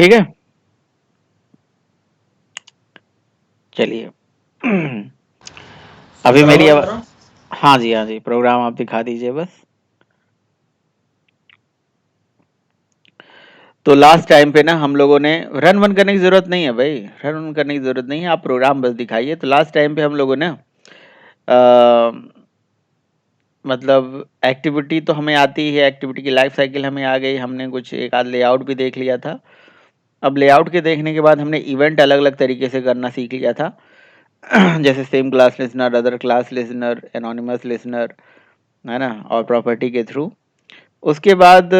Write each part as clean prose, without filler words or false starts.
ठीक है, चलिए। अभी मेरी बराबर मेरा। हाँ जी, हाँ जी, प्रोग्राम आप दिखा दीजिए बस। तो लास्ट टाइम पे ना हम लोगों ने रन वन करने की जरूरत नहीं है भाई, रन वन करने की जरूरत नहीं है, आप प्रोग्राम बस दिखाइए। तो लास्ट टाइम पे हम लोगों ने मतलब एक्टिविटी तो हमें आती है, एक्टिविटी की लाइफ साइकिल हमें आ गई, हमने कुछ एक आध लेआउट भी देख लिया था। अब लेआउट के देखने के बाद हमने इवेंट अलग अलग तरीके से करना सीख लिया था। जैसे same class listener, other class listener, anonymous listener, है ना, और प्रॉपर्टी के थ्रू। उसके बाद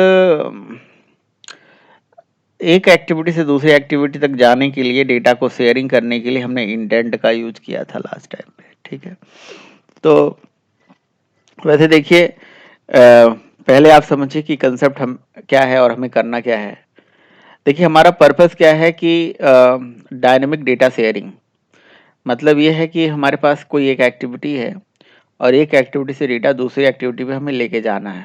एक एक्टिविटी से दूसरी एक्टिविटी तक जाने के लिए, डेटा को शेयरिंग करने के लिए हमने इंटेंट का यूज किया था लास्ट टाइम पे। ठीक है, तो वैसे देखिए, पहले आप समझिए कि कंसेप्ट हम क्या है और हमें करना क्या है। देखिए, हमारा पर्पस क्या है कि डायनेमिक डेटा शेयरिंग, मतलब ये है कि हमारे पास कोई एक एक्टिविटी है और एक एक्टिविटी से डेटा दूसरी एक्टिविटी पे हमें लेके जाना है,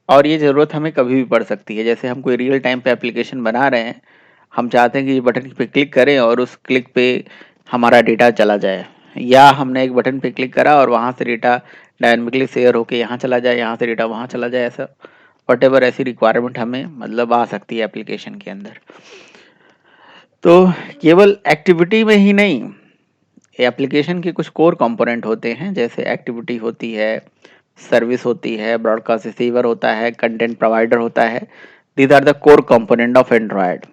और ये ज़रूरत हमें कभी भी पड़ सकती है। जैसे हम कोई रियल टाइम पे एप्लीकेशन बना रहे हैं, हम चाहते हैं कि बटन पे क्लिक करें और उस क्लिक पे हमारा डेटा चला जाए, या हमने एक बटन पे क्लिक करा और वहाँ से डेटा डायनेमिकली शेयर होके यहाँ चला जाए, यहाँ से डेटा वहाँ चला जाए, ऐसा वटेवर ऐसी रिक्वायरमेंट हमें मतलब आ सकती है एप्लीकेशन के अंदर। तो केवल एक्टिविटी में ही नहीं, एप्लीकेशन के कुछ कोर कंपोनेंट होते हैं, जैसे एक्टिविटी होती है, सर्विस होती है, ब्रॉडकास्ट रिसीवर होता है, कंटेंट प्रोवाइडर होता है। These are the core component of Android.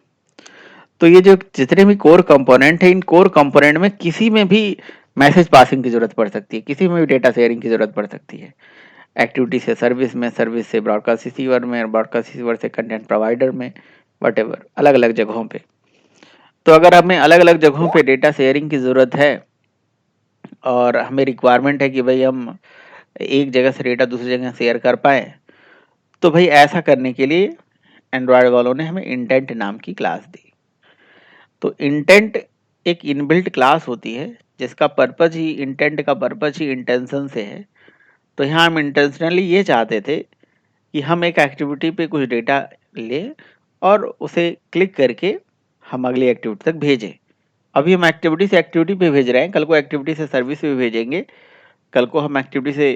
तो ये जो जितने भी कोर कंपोनेंट है, इन कोर कंपोनेंट में किसी में भी मैसेज पासिंग की जरूरत पड़ सकती है, किसी में भी डेटा शेयरिंग की जरूरत पड़ सकती है। एक्टिविटी से सर्विस में, सर्विस से ब्रॉडकास्ट रिसीवर में, ब्रॉडकास्ट रिसीवर से कंटेंट प्रोवाइडर में, वटेवर अलग अलग जगहों पे। तो अगर हमें अलग अलग जगहों पे डेटा शेयरिंग की ज़रूरत है और हमें रिक्वायरमेंट है कि भाई हम एक जगह से डेटा दूसरी जगह शेयर कर पाए, तो भाई ऐसा करने के लिए एंड्रॉयड वालों ने हमें इंटेंट नाम की क्लास दी। तो इंटेंट एक इनबिल्ट क्लास होती है, जिसका पर्पज ही, इंटेंट का पर्पज ही इंटेंशन से है। तो यहाँ हम इंटेंशनली ये चाहते थे कि हम एक एक्टिविटी पे कुछ डेटा ले और उसे क्लिक करके हम अगली एक्टिविटी तक भेजें। अभी हम एक्टिविटी से एक्टिविटी पे भेज रहे हैं, कल को एक्टिविटी से सर्विस पे भेजेंगे, कल को हम एक्टिविटी से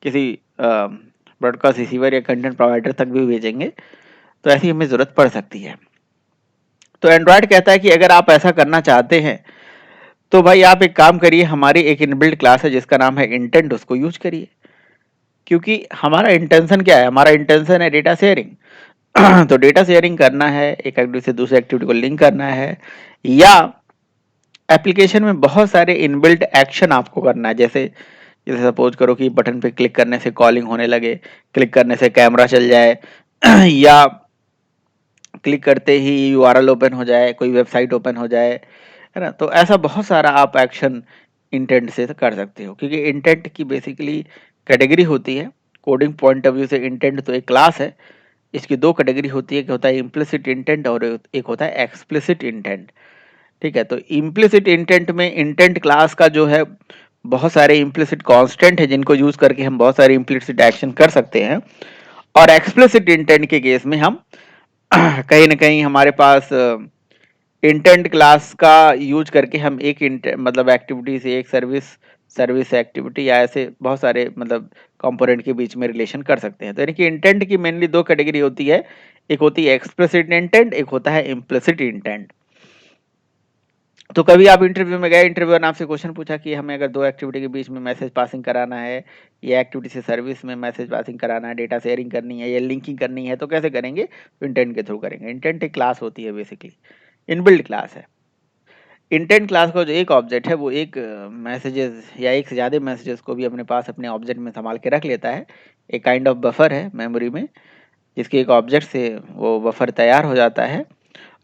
किसी ब्रॉडकास्ट रिसीवर या कंटेंट प्रोवाइडर तक भी भेजेंगे। तो ऐसी हमें ज़रूरत पड़ सकती है। तो एंड्रॉयड कहता है कि अगर आप ऐसा करना चाहते हैं तो भाई आप एक काम करिए, हमारी एक इनबिल्ट क्लास है जिसका नाम है इंटेंट, उसको यूज करिए। क्योंकि हमारा इंटेंशन क्या है, हमारा इंटेंशन है डेटा शेयरिंग। तो डेटा शेयरिंग करना है, एक एक्टिविटी से दूसरी एक्टिविटी को लिंक करना है, या एप्लीकेशन में बहुत सारे इनबिल्ट एक्शन आपको करना है। जैसे जैसे सपोज करो कि बटन पे क्लिक करने से कॉलिंग होने लगे, क्लिक करने से कैमरा चल जाए, या क्लिक करते ही यूआरएल ओपन हो जाए, कोई वेबसाइट ओपन हो जाए, है ना। तो ऐसा बहुत सारा आप एक्शन इंटेंट से कर सकते हो, क्योंकि इंटेंट की बेसिकली कैटेगरी होती है। कोडिंग पॉइंट ऑफ व्यू से इंटेंट तो एक क्लास है, इसकी दो कैटेगरी होती है, एक होता है इम्प्लिसिट इंटेंट और एक होता है एक्सप्लिसिट इंटेंट। ठीक है, तो इम्प्लिसिट इंटेंट में इंटेंट क्लास का जो है बहुत सारे इम्प्लिसिट कांस्टेंट है जिनको यूज करके हम बहुत सारे इम्प्लिसिट एक्शन कर सकते हैं। और एक्सप्लिसिट इंटेंट के केस में हम कहीं ना कहीं हमारे पास इंटेंट क्लास का यूज करके हम एक मतलब एक्टिविटी से एक सर्विस, सर्विस से एक्टिविटी, या ऐसे बहुत सारे मतलब कंपोनेंट के बीच में रिलेशन कर सकते हैं। तो यानी कि इंटेंट की मेनली दो कैटेगरी होती है, एक होती है एक्सप्लिसिट इंटेंट, एक होता है इम्प्लिसिट इंटेंट। तो कभी आप इंटरव्यू में गए, इंटरव्यूअर ने आपसे क्वेश्चन पूछा कि हमें अगर दो एक्टिविटी के बीच में मैसेज पासिंग कराना है, या एक्टिविटी से सर्विस में मैसेज पासिंग कराना है, डेटा शेयरिंग करनी है या लिंकिंग करनी है, तो कैसे करेंगे? तो इंटेंट के थ्रू करेंगे। इंटेंट एक क्लास होती है, बेसिकली इनबिल्ट क्लास है। इंटेंट क्लास का जो एक ऑब्जेक्ट है वो एक मैसेजेस या एक से ज़्यादा मैसेजेस को भी अपने पास अपने ऑब्जेक्ट में संभाल के रख लेता है। एक काइंड ऑफ बफर है मेमोरी में, जिसके एक ऑब्जेक्ट से वो बफर तैयार हो जाता है,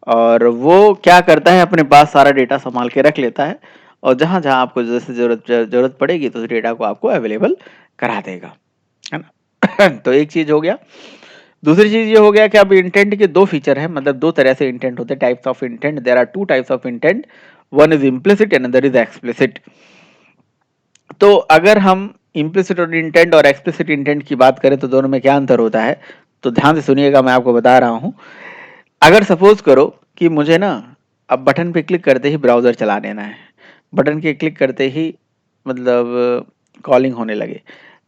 और वो क्या करता है, अपने पास सारा डेटा संभाल के रख लेता है, और जहाँ जहाँ आपको जैसे जरूरत पड़ेगी तो उस डेटा को आपको अवेलेबल करा देगा, है ना। तो एक चीज हो गया। दूसरी चीज ये हो गया कि अब इंटेंट के दो फीचर है, मतलब दो तरह से इंटेंट होते हैं, types of intent. There are two types of intent, one is implicit and other is explicit. तो अगर हम इम्प्लिसिट और इंटेंट और एक्सप्लिसिट इंटेंट की बात करें तो दोनों में क्या अंतर होता है, तो ध्यान से सुनिएगा, मैं आपको बता रहा हूं। अगर सपोज करो कि मुझे ना अब बटन पे क्लिक करते ही ब्राउज़र चला देना है। बटन के क्लिक करते ही मतलब कॉलिंग होने लगे।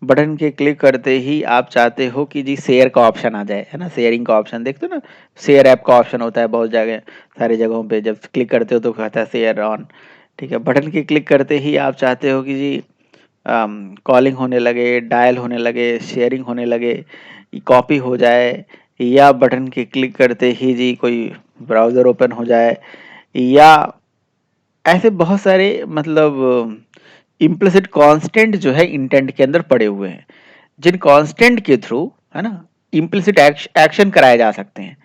बटन के क्लिक करते ही आप चाहते हो कि जी शेयर का ऑप्शन आ जाए, है ना? शेयरिंग का ऑप्शन देखते हो ना? शेयर ऐप का ऑप्शन होता है बहुत जगह, सारी जगहों पे जब क्लिक करते हो तो कहता है शेयर ऑन, ठीक है? बटन के क्लिक करते ही आप चाहते हो कि जी कॉलिंग होने लगे, डायल होने लगे, शेयरिंग होने लगे, कॉपी हो जाए, या बटन के क्लिक करते ही जी कोई ब्राउज़र ओपन हो जाए, या ऐसे बहुत सारे मतलब इम्प्लिसिट कांस्टेंट जो है इंटेंट के अंदर पड़े हुए हैं, जिन कांस्टेंट के थ्रू, है ना, इम्प्लिसिट एक्शन कराए जा सकते हैं।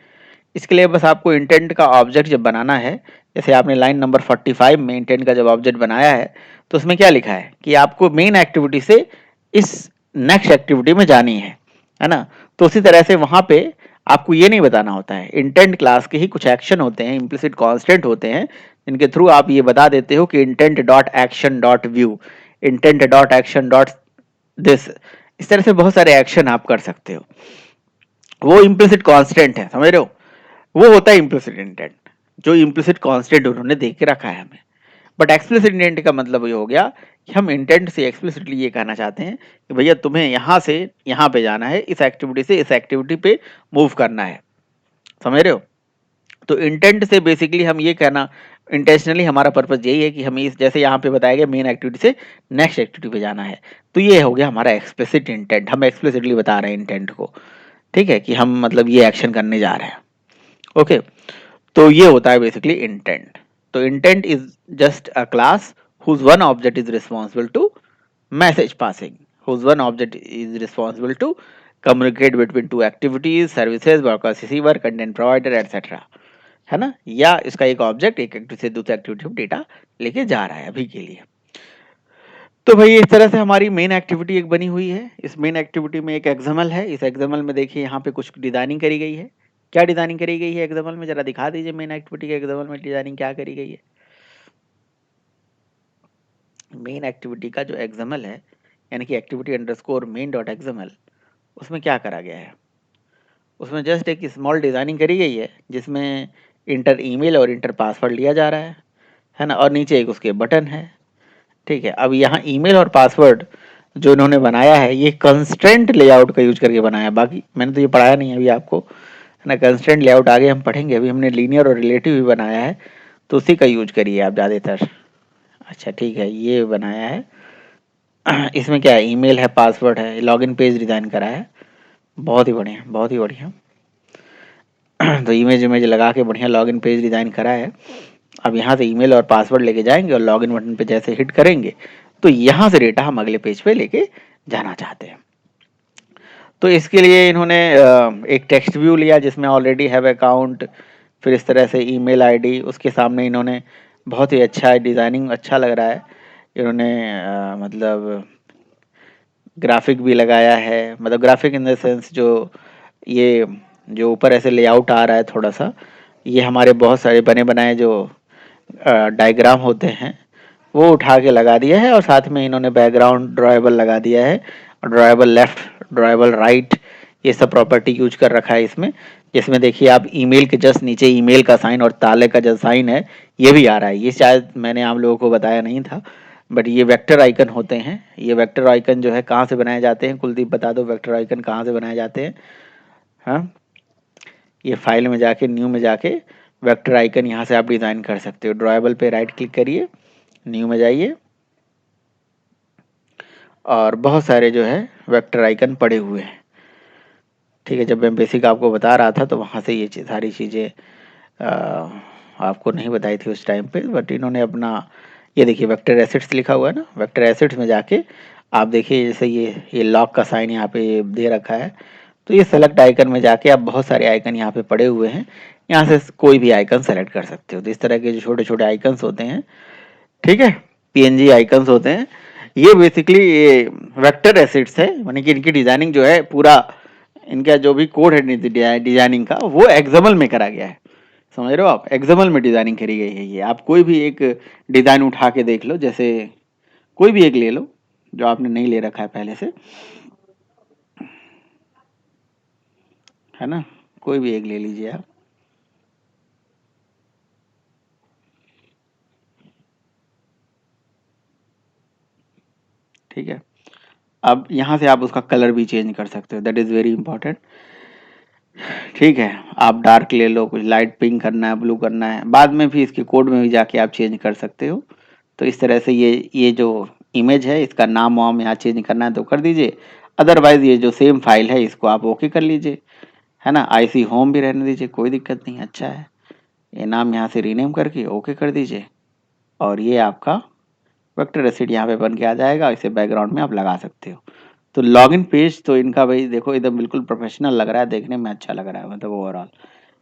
इसके लिए बस आपको इंटेंट का ऑब्जेक्ट जब बनाना है, जैसे आपने लाइन नंबर 45 में इंटेंट का जब ऑब्जेक्ट बनाया है, तो उसमें क्या लिखा है कि आपको मेन एक्टिविटी से इस नेक्स्ट एक्टिविटी में जानी है ना? तो उसी तरह से वहां पे आपको ये नहीं बताना होता है। इंटेंट क्लास के ही कुछ एक्शन होते हैं, इम्प्लिसिट कांस्टेंट होते हैं, जिनके थ्रू आप ये बता देते हो कि intent dot action dot view, intent dot action dot this, इस तरह से बहुत सारे एक्शन आप कर सकते हो। वो इम्प्लिसिट कांस्टेंट है, समझ रहे हो? वो होता है इम्प्लिसिट इंटेंट, जो इम्प्लिसिट कांस्टेंट उन्होंने दे के रखा है हमें। बट एक्सप्लिसिट इंटेंट का मतलब ये हो गया कि हम इंटेंट से एक्सप्लिसिटली ये कहना चाहते हैं कि भैया तुम्हें यहाँ से यहाँ पे जाना है, इस एक्टिविटी से इस एक्टिविटी पे मूव करना है, समझ रहे हो? तो इंटेंट से बेसिकली हम ये कहना, इंटेंशनली हमारा पर्पज यही है कि हमें इस, जैसे यहाँ पे बताया गया, मेन एक्टिविटी से नेक्स्ट एक्टिविटी पे जाना है, तो ये हो गया हमारा एक्सप्लिसिट इंटेंट। हम एक्सप्लिसिटली बता रहे हैं इंटेंट को, ठीक है, कि हम मतलब ये एक्शन करने जा रहे हैं। ओके, तो ये होता है बेसिकली इंटेंट। तो intent is just a class whose one object is responsible to message passing, whose one object is responsible to communicate between two activities, services, workers, receiver, content provider, etc. है ना? या इसका एक object एक activity से दूसरे activity में data लेके जा रहा है अभी के लिए। तो भाई इस तरह से हमारी मेन एक्टिविटी एक बनी हुई है। इस मेन एक्टिविटी में एक एक्सएमएल है। इस एक्सएमएल में देखिए यहाँ पे कुछ डिजाइनिंग करी गई है। क्या डिजाइनिंग करी गई है एक्सएमएल में? जरा दिखा दीजिए मेन एक्टिविटी के एक्सएमएल में डिजाइनिंग क्या करी गई है। मेन एक्टिविटी का जो एक्सएमएल है, यानी कि activity underscore main dot XML, उसमें क्या करा गया है? उसमें जस्ट एक स्मॉल डिजाइनिंग करी गई है, जिसमें इंटर ईमेल और इंटर पासवर्ड लिया जा रहा है ना? और नीचे एक उसके बटन है, ठीक है। अब यहाँ ईमेल और पासवर्ड जो इन्होंने बनाया है, ये कंस्ट्रेंट लेआउट का यूज करके बनाया है। बाकी मैंने तो ये पढ़ाया नहीं अभी आपको, है ना? कंस्ट्रेंट लेआउट आगे हम पढ़ेंगे। अभी हमने लीनियर और रिलेटिव भी बनाया है, तो उसी का यूज करिए आप ज़्यादातर। अच्छा ठीक है, ये बनाया है। इसमें क्या है, ईमेल है, पासवर्ड है, लॉगिन पेज डिज़ाइन करा है। बहुत ही बढ़िया, बहुत ही बढ़िया। तो इमेज इमेज लगा के बढ़िया लॉगिन पेज डिज़ाइन करा है। अब यहाँ से ईमेल और पासवर्ड लेके जाएंगे और लॉगिन बटन पे जैसे हिट करेंगे, तो यहाँ से डेटा हम अगले पेज पे लेके जाना चाहते हैं। तो इसके लिए इन्होंने एक टेक्स्ट व्यू लिया जिसमें ऑलरेडी हैव अकाउंट, फिर इस तरह से ईमेल आईडी, उसके सामने इन्होंने बहुत ही अच्छा डिज़ाइनिंग अच्छा लग रहा है। इन्होंने मतलब ग्राफिक भी लगाया है, मतलब ग्राफिक इन द सेंस जो ये जो ऊपर ऐसे लेआउट आ रहा है थोड़ा सा, ये हमारे बहुत सारे बने बनाए जो डायग्राम होते हैं वो उठा के लगा दिया है, और साथ में इन्होंने बैकग्राउंड ड्रॉएबल लगा दिया है, और ड्रॉएबल लेफ्ट, ड्रॉएबल राइट, ये सब प्रॉपर्टी यूज कर रखा है इसमें। जिसमें देखिए आप ईमेल के जस्ट नीचे ईमेल का साइन और ताले का जो साइन है ये भी आ रहा है। ये शायद मैंने आप लोगों को बताया नहीं था, बट ये वेक्टर आइकन होते हैं। ये वेक्टर आइकन जो है कहाँ से बनाए जाते हैं, कुलदीप बता दो वेक्टर आइकन कहाँ से बनाए जाते हैं? हाँ, ये फाइल में जाके न्यू में जाके वेक्टर आइकन यहाँ से आप डिज़ाइन कर सकते हो। ड्रॉएबल पे राइट क्लिक करिए, न्यू में जाइए, और बहुत सारे जो है वेक्टर आइकन पड़े हुए हैं, ठीक है। जब मैं बेसिक आपको बता रहा था तो वहाँ से ये सारी चीज़ें आपको नहीं बताई थी उस टाइम पे, बट इन्होंने अपना ये देखिए वेक्टर एसेट्स लिखा हुआ है ना, वेक्टर एसेट्स में जाके आप देखिए जैसे ये लॉक का साइन यहाँ पे दे रखा है, तो ये सेलेक्ट आइकन में जाके आप बहुत सारे आइकन यहाँ पे पड़े हुए हैं, यहाँ से कोई भी आइकन सेलेक्ट कर सकते हो। तो इस तरह के जो छोटे छोटे आइकन्स होते हैं, ठीक है, पीएनजी आइकन्स होते हैं, ये बेसिकली ये वेक्टर एसेट्स है, यानी कि इनकी डिजाइनिंग जो है पूरा, इनका जो भी कोड है डिजाइनिंग का वो एक्सएमएल में करा गया है, समझ रहे हो आप? एक्सएमएल में डिजाइनिंग करी गई है। ये आप कोई भी एक डिजाइन उठा के देख लो, जैसे कोई भी एक ले लो जो आपने नहीं ले रखा है पहले से, है ना? कोई भी एक ले लीजिए आप। ठीक है। अब यहाँ से आप उसका कलर भी चेंज कर सकते हो, दैट इज़ वेरी इंपॉर्टेंट। ठीक है, आप डार्क ले लो, कुछ लाइट पिंक करना है, ब्लू करना है, बाद में भी इसके कोड में भी जाके आप चेंज कर सकते हो। तो इस तरह से ये जो इमेज है इसका नाम वाम यहाँ चेंज करना है तो कर दीजिए, अदरवाइज ये जो सेम फाइल है इसको आप ओके कर लीजिए, है ना। आईसी होम भी रहने दीजिए, कोई दिक्कत नहीं, अच्छा है। ये नाम यहाँ से रीनेम करके ओके कर दीजिए और ये आपका वेक्टर एसिड यहाँ पे बन के आ जाएगा, इसे बैकग्राउंड में आप लगा सकते हो। तो लॉगिन पेज तो इनका भाई देखो एकदम बिल्कुल प्रोफेशनल लग रहा है, देखने में अच्छा लग रहा है, मतलब ओवरऑल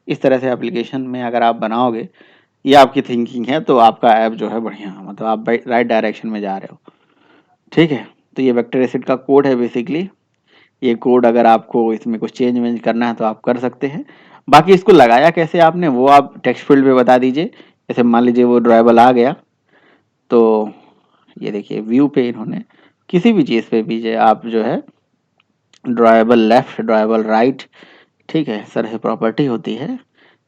इस तरह से एप्लीकेशन में अगर आप बनाओगे, ये आपकी थिंकिंग है तो आपका ऐप जो है बढ़िया, मतलब आप राइट डायरेक्शन में जा रहे हो। ठीक है, तो ये वेक्टर एसिड का कोड है बेसिकली। ये कोड अगर आपको इसमें कुछ चेंज वेंज करना है तो आप कर सकते हैं। बाकी इसको लगाया कैसे आपने वो आप टेक्स्ट फील्ड में बता दीजिए। जैसे मान लीजिए वो ड्राइबल आ गया, तो ये देखिए व्यू पे इन्होंने किसी भी चीज़ पे भी जो आप जो है ड्राइबल लेफ्ट, ड्राइबल राइट, ठीक है, इस तरह से प्रॉपर्टी होती है।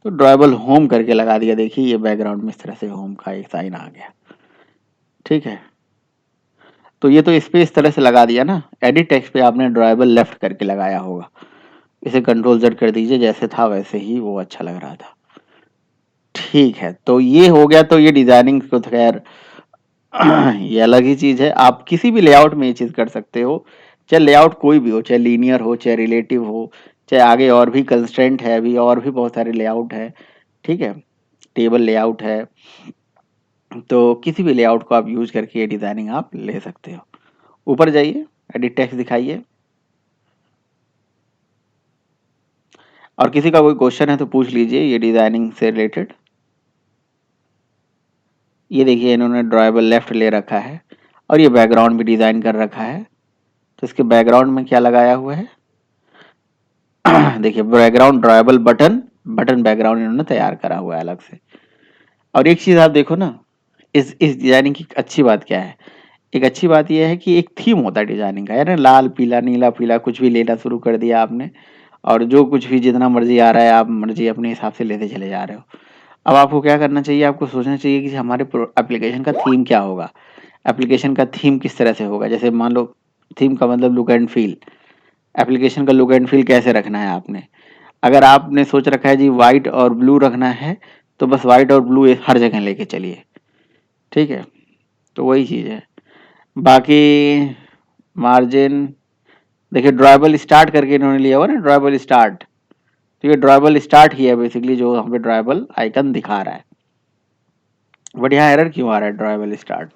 तो ड्राइबल होम करके लगा दिया, देखिए ये बैकग्राउंड में इस तरह से होम का एक साइन आ गया। ठीक है, तो ये तो इस पे इस तरह से लगा दिया ना। एडिट टेक्स्ट पे आपने ड्राइबल लेफ्ट करके लगाया होगा, इसे कंट्रोल जेड कर दीजिए, जैसे था वैसे ही वो अच्छा लग रहा था। ठीक है, तो ये हो गया। तो ये डिजाइनिंग तो खैर ये अलग ही चीज है, आप किसी भी लेआउट में ये चीज कर सकते हो, चाहे लेआउट कोई भी हो, चाहे लीनियर हो, चाहे रिलेटिव हो, चाहे आगे और भी कंस्ट्रेंट है, अभी और भी बहुत सारे लेआउट है। ठीक है, टेबल लेआउट है, तो किसी भी लेआउट को आप यूज करके ये डिजाइनिंग आप ले सकते हो। ऊपर जाइए, एडिट टेक्स्ट दिखाइए, और किसी का कोई क्वेश्चन है तो पूछ लीजिए ये डिजाइनिंग से रिलेटेड। ये देखिए इन्होंने ड्राइबल लेफ्ट ले रखा है और ये बैकग्राउंड भी डिजाइन कर रखा है। तो इसके बैकग्राउंड में क्या लगाया हुआ है देखिए background dribble button, button background इन्होंने तैयार करा हुआ है अलग से। और एक चीज आप देखो ना, इस डिजाइनिंग की अच्छी बात क्या है, एक अच्छी बात यह है कि एक थीम होता है डिजाइनिंग का, यानी लाल पीला नीला पीला कुछ भी लेना शुरू कर दिया आपने, और जो कुछ भी जितना मर्जी आ रहा है आप मर्जी अपने हिसाब से लेते चले जा रहे हो। अब आपको क्या करना चाहिए, आपको सोचना चाहिए कि हमारे एप्लीकेशन का थीम क्या होगा, एप्लीकेशन का थीम किस तरह से होगा। जैसे मान लो थीम का मतलब लुक एंड फील, एप्लीकेशन का लुक एंड फील कैसे रखना है आपने। अगर आपने सोच रखा है जी व्हाइट और ब्लू रखना है, तो बस व्हाइट और ब्लू हर जगह लेके चलिए। ठीक है, तो वही चीज़ है। बाकी मार्जिन देखिए ड्राइबल स्टार्ट करके इन्होंने लिया हुआ ना, ड्राइबल स्टार्ट, तो ये ड्राइबल स्टार्ट ही है बेसिकली जो हमें ड्राइबल आइकन दिखा रहा है। बट यहाँ एरर क्यों आ रहा है ड्राइबल स्टार्ट?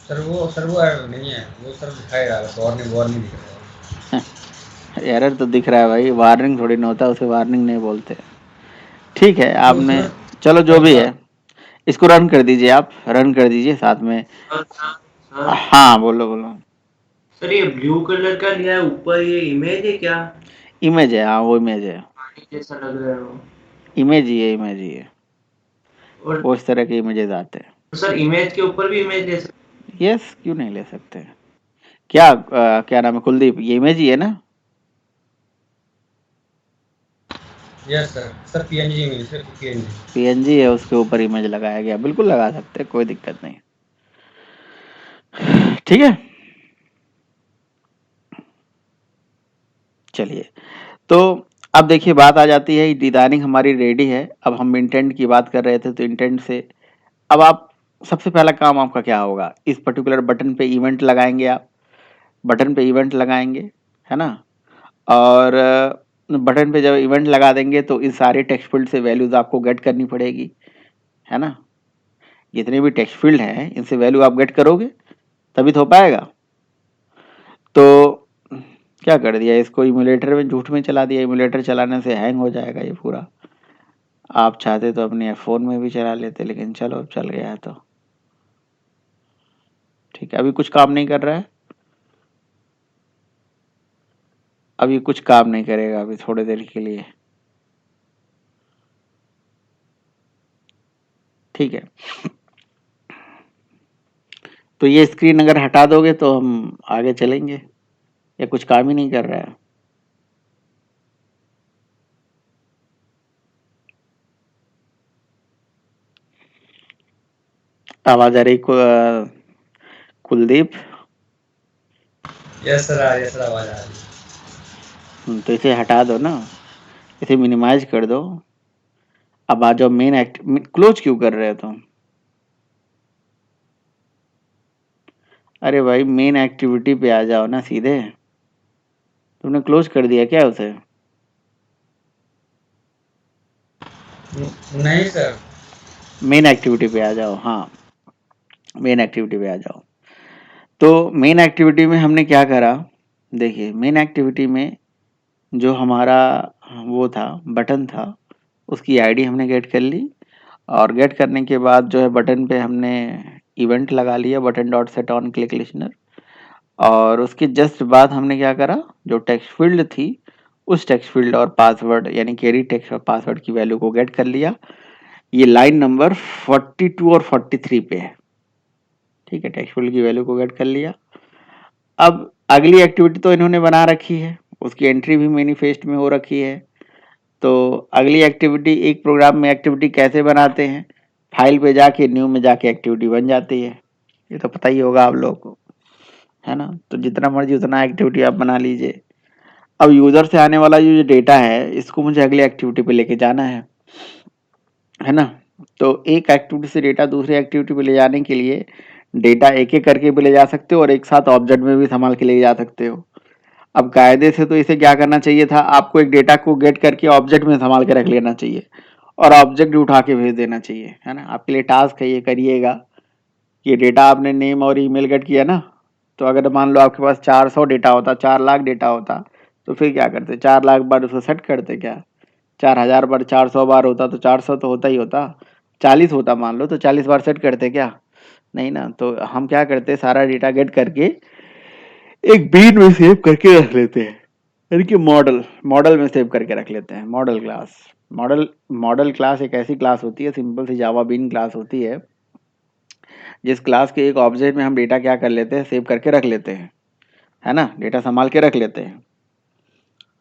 सर वो एरर नहीं है, वो सर दिखाएगा, वार्निंग वार्निंग दिख रहा है। एरर तो दिख रहा है भाई, वार्निंग थोड़ी ना होता, उसे वार्निंग नहीं बोलते। ठीक है तो आपने, सर चलो जो कल भी का है, इसको रन कर दीजिए, आप रन कर दीजिए साथ में। सर सर हाँ बोलो बोलो। सर ये ब्लू कलर का लिया है ऊपर, ये इमेज है क्या? इमेज है, हाँ वो इमेज है, पानी जैसा लग रहा है वो। इमेज ही है, इमेज ही है, और वो इस तरह के इमेजेस आते हैं। सर इमेज के ऊपर भी इमेज ले सकते यस, क्यों नहीं ले सकते। क्या क्या नाम है कुलदीप, ये इमेज ही है ना? यस सर पीएनजी में, सर पीएनजी। पीएनजी है, उसके ऊपर इमेज लगाया गया, बिल्कुल लगा सकते हैं, कोई दिक्कत नहीं। ठीक है, चलिए। तो अब देखिए बात आ जाती है, डिजाइनिंग हमारी रेडी है, अब हम इंटेंट की बात कर रहे थे, तो इंटेंट से अब आप सबसे पहला काम आपका क्या होगा, इस पर्टिकुलर बटन पे इवेंट लगाएंगे आप, बटन पे इवेंट लगाएंगे, है ना। और बटन पे जब इवेंट लगा देंगे तो इस सारे टेक्स्ट फील्ड से वैल्यूज आपको गेट करनी पड़ेगी, है ना। जितने भी टेक्स्ट फील्ड हैं इनसे वैल्यू आप गेट करोगे तभी तो हो पाएगा। तो क्या कर दिया, इसको इमुलेटर में झूठ में चला दिया, इमुलेटर चलाने से हैंग हो जाएगा ये पूरा। आप चाहते तो अपने फ़ोन में भी चला लेते, लेकिन चलो अब चल गया है तो ठीक है। अभी कुछ काम नहीं कर रहा है, अभी कुछ काम नहीं करेगा अभी थोड़ी देर के लिए। ठीक है, तो ये स्क्रीन अगर हटा दोगे तो हम आगे चलेंगे, या कुछ काम ही नहीं कर रहा है। आवाज आ रही कुलदीप? यस सर आवाज आ रही। तो इसे हटा दो ना, इसे मिनिमाइज कर दो। अब आ जाओ क्लोज क्यों कर रहे हो तुम? अरे भाई मेन एक्टिविटी पे आ जाओ ना सीधे। तुमने क्लोज कर दिया क्या उसे? नहीं सर। मेन एक्टिविटी पे आ जाओ। हाँ, मेन एक्टिविटी पे आ जाओ। तो मेन एक्टिविटी में हमने क्या करा, देखिए मेन एक्टिविटी में जो हमारा वो था, बटन था, उसकी आईडी हमने गेट कर ली। और गेट करने के बाद जो है बटन पे हमने इवेंट लगा लिया, button dot set on click listener. और उसके जस्ट बाद हमने क्या करा, जो टेक्स्ट फील्ड थी उस टेक्स्ट फील्ड और पासवर्ड यानी कैरी टेक्स्ट और पासवर्ड की वैल्यू को गेट कर लिया। ये लाइन नंबर 42 और 43 पे है, ठीक है। टेक्स्ट फील्ड की वैल्यू को गेट कर लिया। अब अगली एक्टिविटी तो इन्होंने बना रखी है, उसकी एंट्री भी मैनिफेस्ट में हो रखी है। तो अगली एक्टिविटी, एक प्रोग्राम में एक्टिविटी कैसे बनाते हैं, फाइल पे जाके न्यू में जाके एक्टिविटी बन जाती है। ये तो पता ही होगा आप लोगों को, है ना। तो जितना मर्जी उतना एक्टिविटी आप बना लीजिए। अब यूजर से आने वाला जो डेटा है इसको मुझे अगली एक्टिविटी पे लेके जाना है ना। तो एक एक्टिविटी से डेटा दूसरी एक्टिविटी पे ले जाने के लिए डेटा एक एक करके भी ले जा सकते हो और एक साथ ऑब्जेक्ट में भी संभाल के ले जा सकते हो। अब कायदे से तो इसे क्या करना चाहिए था, आपको एक डेटा को गेट करके ऑब्जेक्ट में संभाल के रख लेना चाहिए और ऑब्जेक्ट उठा के भेज देना चाहिए, है ना। आपके लिए टास्क है, ये करिएगा। ये डेटा आपने नेम और ईमेल गेट किया ना, तो अगर मान लो आपके पास 400 डेटा होता, 4 लाख डेटा होता, तो फिर क्या करते, 4 लाख बार उसको सेट करते क्या? 4,000 बार 400 बार होता तो 400 तो होता ही होता। 40 होता मान लो तो 40 बार सेट करते क्या? नहीं ना। तो हम क्या करते, सारा डेटा गेट करके एक बीन में सेव करके रख लेते हैं, यानी कि मॉडल मॉडल में सेव करके रख लेते हैं। मॉडल क्लास, मॉडल क्लास एक ऐसी क्लास होती है, सिंपल सी जावा बीन क्लास होती है, जिस क्लास के एक ऑब्जेक्ट में हम डेटा क्या कर लेते हैं, सेव करके रख लेते हैं, है ना। डेटा संभाल के रख लेते हैं,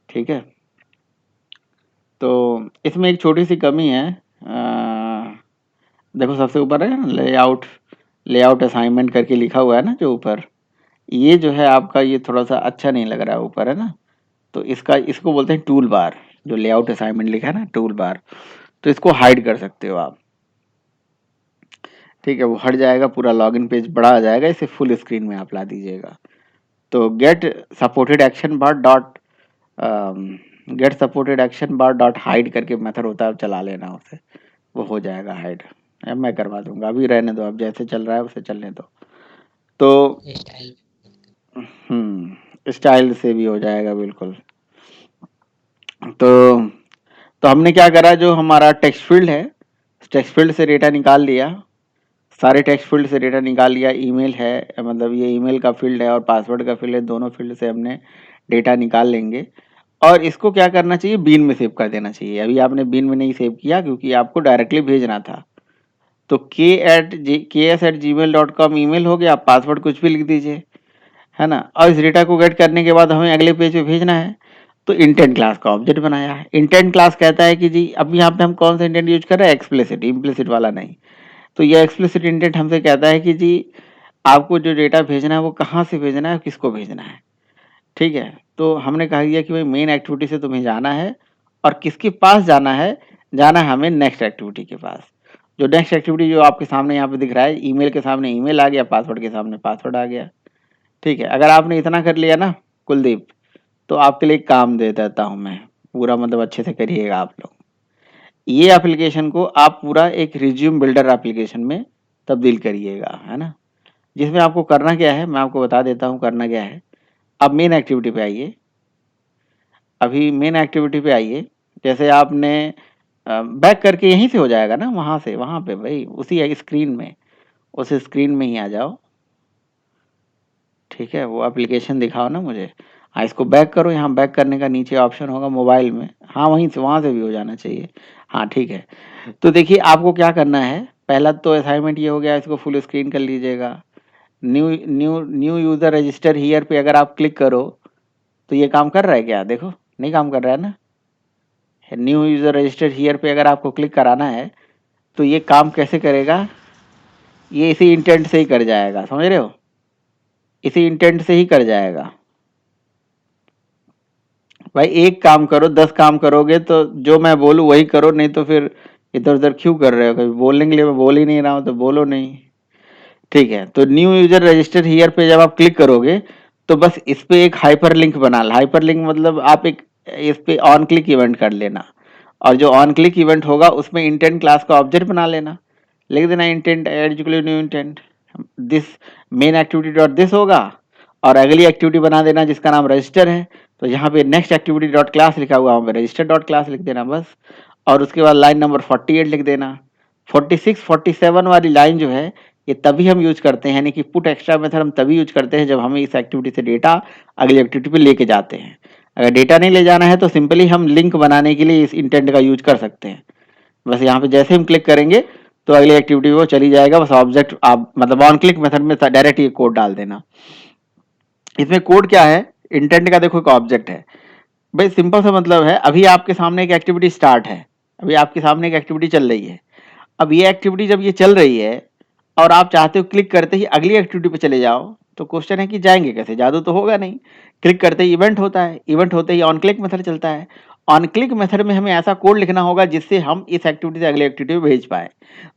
ठीक है। तो इसमें एक छोटी सी कमी है, देखो सबसे ऊपर है ना लेआउट, लेआउट असाइनमेंट करके लिखा हुआ है ना जो ऊपर, ये जो है आपका ये थोड़ा सा अच्छा नहीं लग रहा है ऊपर, है ना। तो इसको बोलते हैं टूल बार, जो लेआउट असाइनमेंट लिखा है ना टूल बार, तो इसको हाइड कर सकते हो आप, ठीक है। वो हट जाएगा, पूरा लॉगिन पेज बड़ा आ जाएगा, इसे फुल स्क्रीन में आप ला दीजिएगा। तो get supported action bar dot hide करके मेथड होता है, चला लेना उसे, वो हो जाएगा हाइड। मैं करवा दूंगा, अभी रहने दो, अब जैसे चल रहा है उसे चलने दो। तो स्टाइल से भी हो जाएगा बिल्कुल। तो हमने क्या करा, जो हमारा टेक्स्ट फील्ड है, टेक्स्ट फील्ड से डेटा निकाल लिया, सारे टेक्स्ट फील्ड से डेटा निकाल लिया। ईमेल है, मतलब ये ईमेल का फील्ड है और पासवर्ड का फील्ड है, दोनों फील्ड से हमने डेटा निकाल लेंगे। और इसको क्या करना चाहिए, बीन में सेव कर देना चाहिए। अभी आपने बीन में नहीं सेव किया क्योंकि आपको डायरेक्टली भेजना था। तो ks@gmail.com ईमेल हो गया, आप पासवर्ड कुछ भी लिख दीजिए, है ना। और इस डेटा को गेट करने के बाद हमें अगले पेज पे भेजना है। तो इंटेंट क्लास का ऑब्जेक्ट बनाया है। इंटेंट क्लास कहता है कि जी अब यहाँ पे हम कौन सा इंटेंट यूज कर रहे हैं, एक्सप्लिसिट, इम्प्लिसिट वाला नहीं। तो ये एक्सप्लिसिट इंटेंट हमसे कहता है कि जी आपको जो डेटा भेजना है वो कहाँ से भेजना है, किसको भेजना है, ठीक है। तो हमने कहा दिया कि भाई मेन एक्टिविटी से तुम्हें जाना है, और किसके पास जाना है, जाना है हमें नेक्स्ट एक्टिविटी के पास। जो नेक्स्ट एक्टिविटी जो आपके सामने यहाँ पे दिख रहा है, ईमेल के सामने ईमेल आ गया, पासवर्ड के सामने पासवर्ड आ गया, ठीक है। अगर आपने इतना कर लिया ना कुलदीप, तो आपके लिए काम दे देता हूँ मैं पूरा, मतलब अच्छे से करिएगा आप लोग। ये एप्लीकेशन को आप पूरा एक रिज्यूम बिल्डर एप्लीकेशन में तब्दील करिएगा, है ना। जिसमें आपको करना क्या है, मैं आपको बता देता हूँ करना क्या है। अब मेन एक्टिविटी पे आइए, अभी मेन एक्टिविटी पे आइए। जैसे आपने बैक करके यहीं से हो जाएगा ना, वहाँ से वहाँ पे भाई उसी स्क्रीन में, उस स्क्रीन में ही आ जाओ, ठीक है। वो एप्लीकेशन दिखाओ ना मुझे। हाँ, इसको बैक करो, यहाँ बैक करने का नीचे ऑप्शन होगा मोबाइल में, हाँ वहीं से, वहाँ से भी हो जाना चाहिए। हाँ ठीक है। तो देखिए आपको क्या करना है, पहला तो असाइनमेंट ये हो गया, इसको फुल स्क्रीन कर लीजिएगा। New new new user register here पे अगर आप क्लिक करो तो ये काम कर रहा है क्या, देखो नहीं काम कर रहा है ना। न्यू यूज़र रजिस्टर हियर पे अगर आपको क्लिक कराना है तो ये काम कैसे करेगा, ये इसी इंटेंट से ही कर जाएगा, समझ रहे हो, इसी इंटेंट से ही कर जाएगा। भाई एक काम करो, 10 काम करोगे तो जो मैं बोलूँ वही करो, नहीं तो फिर इधर उधर क्यों कर रहे हो, कभी बोलने के लिए मैं बोल ही नहीं रहा हूँ तो बोलो नहीं। ठीक है, तो न्यू यूजर रजिस्टर हियर पे जब आप क्लिक करोगे तो बस इस पे एक हाइपर लिंक बना, हाइपर लिंक मतलब आप एक इस पे ऑन क्लिक इवेंट कर लेना, और जो ऑन क्लिक इवेंट होगा उसमें इंटेंट क्लास का ऑब्जेक्ट बना लेना, लिख देना इंटेंट एडजुकेटिव new intent this main activity dot this होगा, और अगली एक्टिविटी बना देना जिसका नाम रजिस्टर है, तो यहाँ पे नेक्स्ट एक्टिविटी डॉट क्लास लिखा हुआ वहाँ पे रजिस्टर डॉट क्लास लिख देना बस, और उसके बाद लाइन नंबर 48 लिख देना। 46 47 वाली लाइन जो है ये तभी हम यूज करते हैं, यानी कि पुट एक्स्ट्रा मेथड हम तभी यूज करते हैं जब हम इस एक्टिविटी से डेटा अगली एक्टिविटी पे लेके जाते हैं। अगर डेटा नहीं ले जाना है तो सिंपली हम लिंक बनाने के लिए इस इंटेंट का यूज कर सकते हैं। बस यहाँ पे जैसे हम क्लिक करेंगे तो अगली एक्टिविटी वो चली जाएगा, बस ऑब्जेक्ट आप मतलब ऑन क्लिक मेथड में डायरेक्ट ये कोड डाल देना। इसमें कोड क्या है, इंटेंट का देखो एक ऑब्जेक्ट है, भाई सिंपल सा मतलब है, अभी आपके सामने एक एक्टिविटी स्टार्ट है, अभी आपके सामने एक एक्टिविटी चल रही है, अब ये एक्टिविटी जब ये चल रही है और आप चाहते हो क्लिक करते ही अगली एक्टिविटी पे चले जाओ, तो क्वेश्चन है कि जाएंगे कैसे, जादू तो होगा नहीं। क्लिक करते ही इवेंट होता है, इवेंट होते ही ऑन क्लिक मेथड चलता है, ऑन क्लिक मेथड में हमें ऐसा कोड लिखना होगा जिससे हम इस एक्टिविटी से अगली एक्टिविटी में भेज पाए।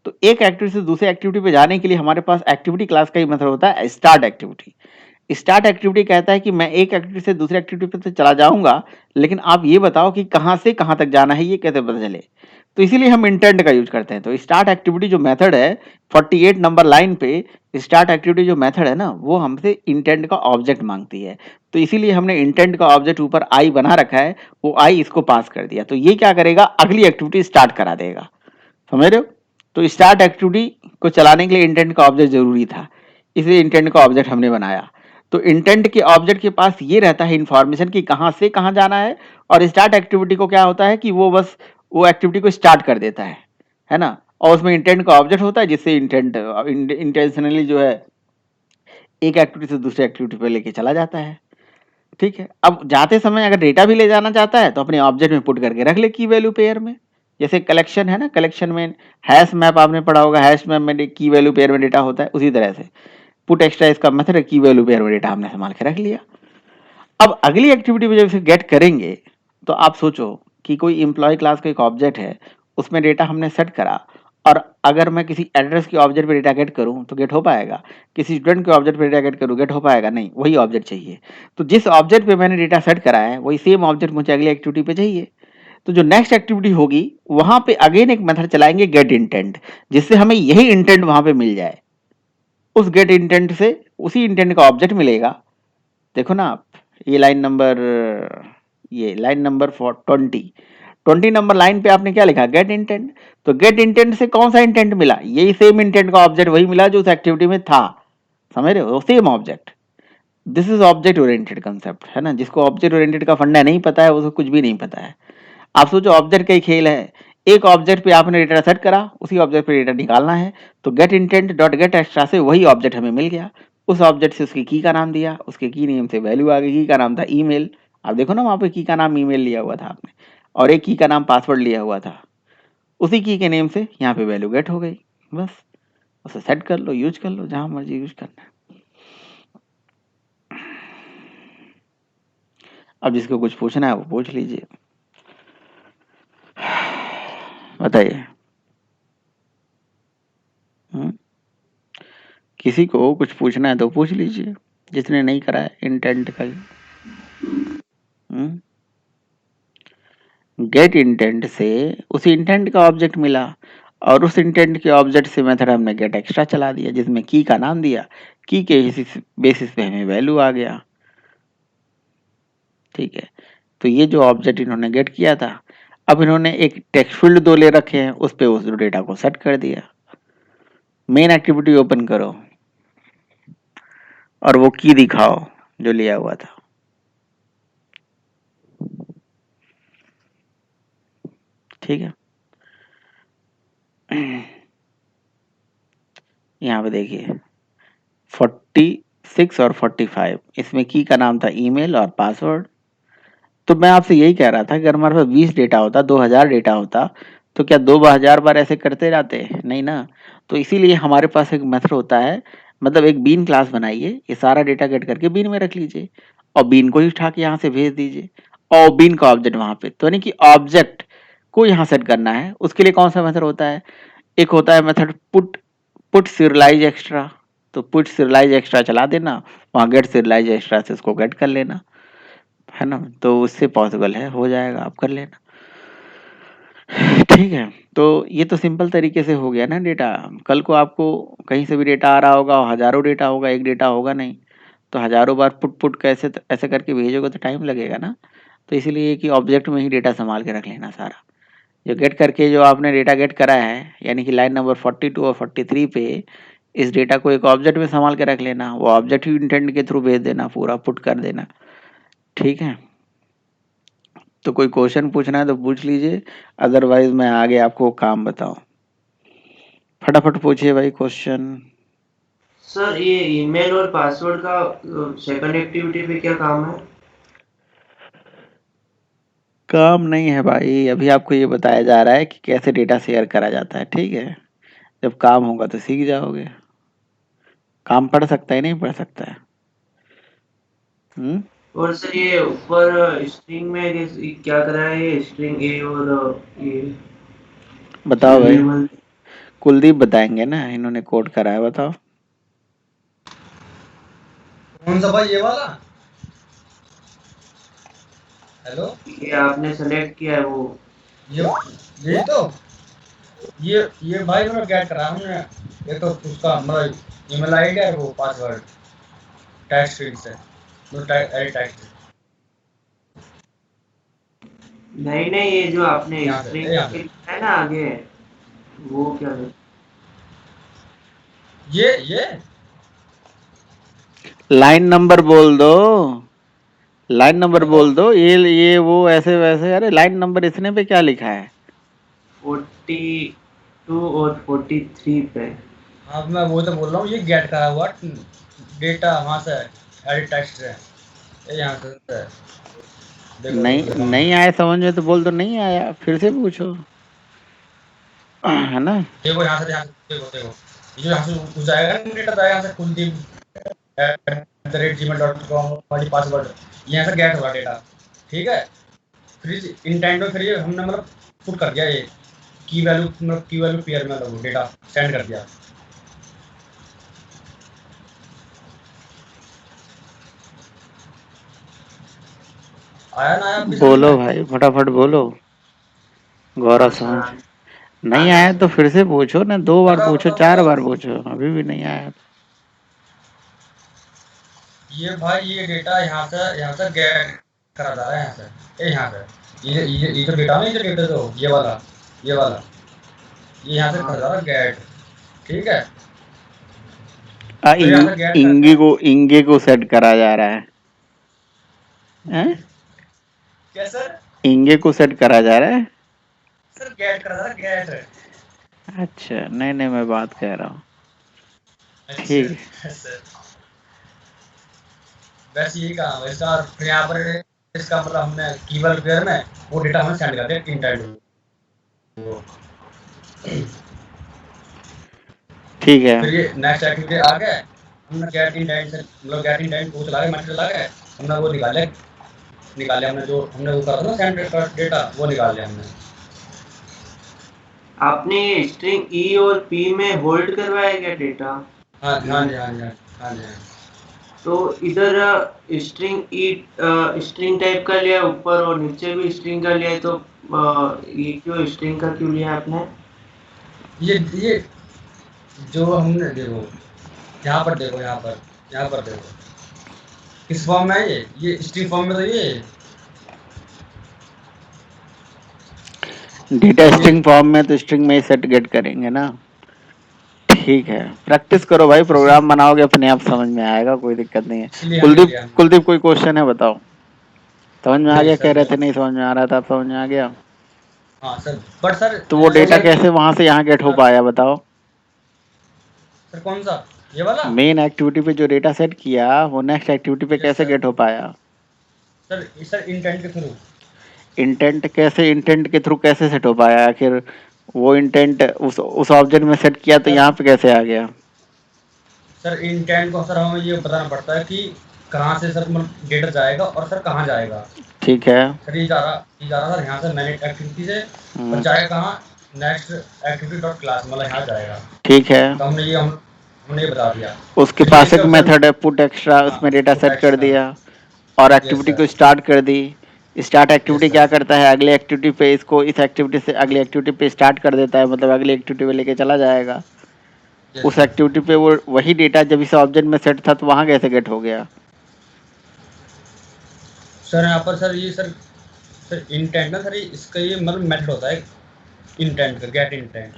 तो एक एक्टिविटी से दूसरी एक्टिविटी पे जाने के लिए हमारे पास एक्टिविटी क्लास का ही मेथड होता है स्टार्ट एक्टिविटी। स्टार्ट एक्टिविटी कहता है कि मैं एक एक्टिविटी से दूसरी एक्टिविटी पे तो चला जाऊंगा, लेकिन आप ये बताओ कि कहाँ से कहाँ तक जाना है, ये कैसे पता चले, तो इसीलिए हम इंटेंट का यूज करते हैं। तो स्टार्ट एक्टिविटी जो मेथड है 48 नंबर लाइन पे, स्टार्ट एक्टिविटी जो मेथड है ना वो हमसे इंटेंट का ऑब्जेक्ट मांगती है, तो इसीलिए हमने इंटेंट का ऑब्जेक्ट ऊपर आई बना रखा है, वो आई इसको पास कर दिया, तो ये क्या करेगा, अगली एक्टिविटी स्टार्ट करा देगा, समझ रहे हो। तो स्टार्ट एक्टिविटी को चलाने के लिए इंटेंट का ऑब्जेक्ट जरूरी था, इसलिए इंटेंट का ऑब्जेक्ट हमने बनाया। तो इंटेंट के ऑब्जेक्ट के पास ये रहता है इन्फॉर्मेशन कि कहाँ से कहाँ जाना है, और स्टार्ट एक्टिविटी को क्या होता है कि वो बस वो एक्टिविटी को स्टार्ट कर देता है ना, और उसमें इंटेंट का ऑब्जेक्ट होता है जिससे इंटेंट इंटेंशनली जो है एक एक्टिविटी से दूसरी एक्टिविटी पे लेके चला जाता है। ठीक है, अब जाते समय अगर डेटा भी ले जाना चाहता है तो अपने ऑब्जेक्ट में पुट करके रख ले की वैल्यू पेयर में, जैसे कलेक्शन है ना, कलेक्शन में हैश मैप आपने पढ़ा होगा, हैश मैप में की वैल्यू पेयर में डेटा होता है, उसी तरह से पुट एक्स्ट्रा इसका मेथड है, की वैल्यू पेयर में डेटा हमने संभाल के रख लिया। अब अगली एक्टिविटी में जब इसे गेट करेंगे तो आप सोचो कि कोई एम्प्लॉय क्लास का एक ऑब्जेक्ट है, उसमें डेटा हमने सेट करा, और अगर मैं किसी एड्रेस के ऑब्जेक्ट पे डेटा गेट करूं तो गेट हो पाएगा, किसी स्टूडेंट के ऑब्जेक्ट पे डेटा गेट करूं गेट हो पाएगा, नहीं, वही ऑब्जेक्ट चाहिए। तो जिस ऑब्जेक्ट पे मैंने डेटा सेट करा है वही सेम ऑब्जेक्ट मुझे अगली एक्टिविटी पे चाहिए, तो जो नेक्स्ट एक्टिविटी होगी वहां पे अगेन एक मेथड चलाएंगे गेट इंटेंट, जिससे हमें यही इंटेंट वहां पे मिल जाए। उस गेट इंटेंट से उसी इंटेंट का ऑब्जेक्ट मिलेगा। देखो ना आप, ये लाइन नंबर 20 नंबर लाइन पे आपने क्या लिखा, गेट इंटेंट, तो गेट इंटेंट से कौन सा इंटेंट मिला, यही सेम इंटेंट का ऑब्जेक्ट वही मिला जो उस एक्टिविटी में था, समझ रहे हो, same object. This is object oriented concept, है ना, जिसको ऑब्जेक्ट ओरिएंटेड का फंडा नहीं पता है उसको कुछ भी नहीं पता है। आप सोचो ऑब्जेक्ट का ही खेल है, एक ऑब्जेक्ट पे आपने डेटा सेट करा, उसी ऑब्जेक्ट पे डेटा निकालना है, तो get intent dot get extra से वही ऑब्जेक्ट हमें मिल गया, उस ऑब्जेक्ट से उसकी की का नाम दिया, उसके की नेम से वैल्यू आ गई, की का नाम था ईमेल, आप देखो ना वहां पे की का नाम ईमेल लिया हुआ था आपने, और एक की का नाम पासवर्ड लिया हुआ था, उसी की के नेम से यहाँ पे वैल्यू गेट हो गई, बस उसे सेट कर लो, यूज कर लो, जहां मर्जी यूज करना है। अब जिसको कुछ पूछना है वो पूछ लीजिए, बताइए। किसी को कुछ पूछना है तो पूछ लीजिए, जिसने नहीं करा है इंटेंट का। गेट इंटेंट से उसी इंटेंट का ऑब्जेक्ट मिला, और उस इंटेंट के ऑब्जेक्ट से मेथड हमने गेट एक्स्ट्रा चला दिया जिसमें की का नाम दिया, की के बेसिस पे हमें वैल्यू आ गया। ठीक है, तो ये जो ऑब्जेक्ट इन्होंने गेट किया था, अब इन्होंने एक टेक्स्ट फील्ड दो ले रखे हैं, उस पे उस डेटा को सेट कर दिया। मेन एक्टिविटी ओपन करो और वो की दिखाओ जो लिया हुआ था, ठीक है। यहाँ पे देखिए 46 और 45, इसमें की का नाम था ईमेल और पासवर्ड। तो मैं आपसे यही कह रहा था कि अगर हमारे पास 20 डेटा होता, 2000 डेटा होता, तो क्या 2000 बार ऐसे करते जाते हैं? नहीं ना। तो इसीलिए हमारे पास एक मेथड होता है, मतलब एक बीन क्लास बनाइए, ये सारा डेटा गेट करके बीन में रख लीजिए और बीन को ही उठा के यहाँ से भेज दीजिए और बीन का ऑब्जेक्ट वहां पे, तो यानी कि ऑब्जेक्ट को यहाँ सेट करना है। उसके लिए कौन सा मेथड होता है? एक होता है मेथड पुट सीरियलाइज एक्स्ट्रा। तो पुट सीरियलाइज एक्स्ट्रा चला देना, वहां गेट सीरियलाइज एक्स्ट्रा से उसको गेट कर लेना, है ना। तो उससे पॉसिबल है, हो जाएगा, आप कर लेना। ठीक है, तो ये तो सिंपल तरीके से हो गया ना डेटा। कल को आपको कहीं से भी डेटा आ रहा होगा और हजारों डेटा होगा, एक डेटा होगा नहीं, तो हजारों बार पुट कैसे ऐसे करके भेजोगे तो टाइम लगेगा ना। तो इसीलिए कि ऑब्जेक्ट में ही डेटा संभाल के रख लेना सारा, जो गेट करके जो आपने डेटा गेट करा है, यानी कि लाइन नंबर 42 और 43 पे इस डेटा को एक ऑब्जेक्ट में संभाल के रख लेना, वो ऑब्जेक्ट ही इंटेंट के थ्रू भेज देना, पूरा पुट कर देना। ठीक है, तो कोई क्वेश्चन पूछना है तो पूछ लीजिए, अदरवाइज मैं आगे आपको काम बताऊं। फटाफट पूछिए भाई क्वेश्चन। सर ये ईमेल और पासवर्ड का सेकंड एक्टिविटी पे क्या काम है? काम नहीं है भाई, अभी आपको ये बताया जा रहा है कि कैसे डेटा शेयर करा जाता है। ठीक है, जब काम होगा तो सीख जाओगे। काम पढ़ सकता है, नहीं पढ़ सकता है? हम्म, और सर ये ऊपर स्ट्रिंग में ये क्या करा है, ये स्ट्रिंग ए और ये बताओ भाई। वेरिएबल। कुलदीप बताएंगे ना, इन्होंने कोड करा है, बताओ। कौन सा भाई, ये वाला? हेलो, ये आपने सेलेक्ट किया है वो। ये तो ये भाई मैंने गेट करा हमने। ये तो उसका मतलब ईमेल आईडी है, वो पासवर्ड टेक्स्ट फील्ड से, तो टेक्स्ट नहीं नहीं, ये जो आपने यहाँ से स्ट्रिंग यहाँ से लिखा है ना आगे, वो क्या है? ये लाइन नंबर बोल दो, लाइन नंबर हेलो, बोल दो। ये वो ऐसे वैसे, अरे लाइन नंबर इसने पे क्या लिखा है? 42 और 43 पे। हाँ मैं वो तो बोल रहा हूँ, ये गेट करा हुआ डेटा वहाँ से एडिट टेक्स्ट से, ये यहाँ से है। देखो नहीं, देखो दिखाओ नहीं मैं। आया समझ में तो बोल दो नहीं आया, फिर से पूछो। है ना। देखो यहाँ से देखो देखो, ये जो यहाँ से कुछ आएगा ना डेटा जाएगा यहाँ से kuldip@gmail.com वाली पासवर्ड, यहाँ से गेट होगा डेटा। ठीक है, फिर इंटेंट में फिर ये हमने मतलब पुट कर दिया, ये की वैल्यू मतलब की वैल्यू पेयर में लोगों डेटा सेंड कर दिया। आया ना, आया आपकी समझ बोलो में? भाई, फटाफट बोलो। गौरव हाँ सर, समझ आ नहीं गया आया सर। तो फिर से पूछो ना, 2 बार बताओ पूछो, बताओ 4 बार बताओ। पूछो, अभी भी नहीं आया। ये भाई ये डेटा यहाँ से गेट करा जा रहा है, यहाँ से यहाँ से ये तो डेटा नहीं, ये डेटा तो ये वाला ये यहाँ से करा जा रहा है गेट। ठीक है, फिर यहाँ से गेट करके इंगे को सेट करा जा रहा है। हैं? क्या सर? इंगे को सेट करा जा रहा है। सर गेट करा जा रहा है, गेट। अच्छा, नहीं नहीं, मैं बात कह रहा हूँ। ठीक है। अच्छा सर, वैसे यही काम है इसका। और फिर यहाँ पर इसका मतलब हमने कीवर्ड पेयर में वो डेटा हमें सेंड कर दिया इंटेंट को। ठीक है। फिर ये नेक्स्ट एक्टिविटी आ गए, हमने गेट इंटेंट से मतलब गेट इंटेंट को चला के मैटर चला के हमने वो निकाले हमने जो हमने वो करा था ना सेंड डेटा, वो निकाल लिया हमने। आपने स्ट्रिंग ई और पी में होल्ड करवाया क्या डेटा? हाँ हाँ जी हाँ जी हाँ जी। तो इधर स्ट्रिंग ई स्ट्रिंग टाइप का लिया ऊपर और नीचे भी स्ट्रिंग का लिया है, तो ये क्यों स्ट्रिंग का क्यों लिया आपने? ये जो हमने देखो यहाँ पर देखो, यहाँ पर देखो किस फॉर्म में है ये स्ट्रिंग फॉर्म में तो ये डेटा ये स्ट्रिंग फॉर्म में तो स्ट्रिंग में ही सेट गेट करेंगे ना। ठीक है, प्रैक्टिस करो भाई, प्रोग्राम बनाओगे अपने आप समझ में आएगा, कोई दिक्कत नहीं है। इसलिए हमने कुलदीप, लिया हमने। कुलदीप कोई क्वेश्चन है बताओ। समझ में आ नहीं गया? सर कह रहे नहीं। थे नहीं समझ में आ रहा था, अब समझ में आ गया। हाँ सर, बट सर तो वो डेटा ये कैसे वहां से यहाँ गेट हो पाया बताओ। सर कौन सा, ये वाला? मेन एक्टिविटी पे जो डेटा सेट किया वो नेक्स्ट एक्टिविटी पे यस कैसे सर। गेट हो पाया? सर इंटेंट के थ्रू। इंटेंट कैसे, इंटेंट के थ्रू कैसे सेट हो पाया आखिर? वो इंटेंट उस ऑब्जेक्ट में सेट किया तो सर यहाँ पे कैसे आ गया? सर इंटेंट को सर हमें ये बताना पड़ता है कि कहाँ से सर मतलब डेटा जाएगा और सर कहाँ जाएगा। ठीक है। सर ये जा रहा सर यहाँ से मैनेज एक्टिविटी से और जाएगा कहाँ, नेक्स्ट एक्टिविटी डॉट क्लास मतलब यहाँ जाएगा। ठीक है। तो हमने ये बता दिया। उसके फिर ये पास एक क्या सर, मेथड है पुट एक्स्ट्रा, हाँ उसमें डेटा पुट सेट कर एक्स्ट्रा, दिया और यस एक्टिविटी को सर, स्टार्ट कर दी। स्टार्ट एक्टिविटी यस क्या सर, करता है, अगले एक्टिविटी पे इसको, इस एक्टिविटी से अगली एक्टिविटी पे स्टार्ट कर देता है, मतलब अगली एक्टिविटी पे लेके चला जाएगा। यस उस सर। एक्टिविटी पे वो वही डेटा जब इस ऑब्जेक्ट में सेट था तो वहाँ कैसे गेट हो गया? सर यहाँ पर सर ये सर इंटेंट ना सर इसका ये मतलब मेथड होता है इंटेंट का, get intent.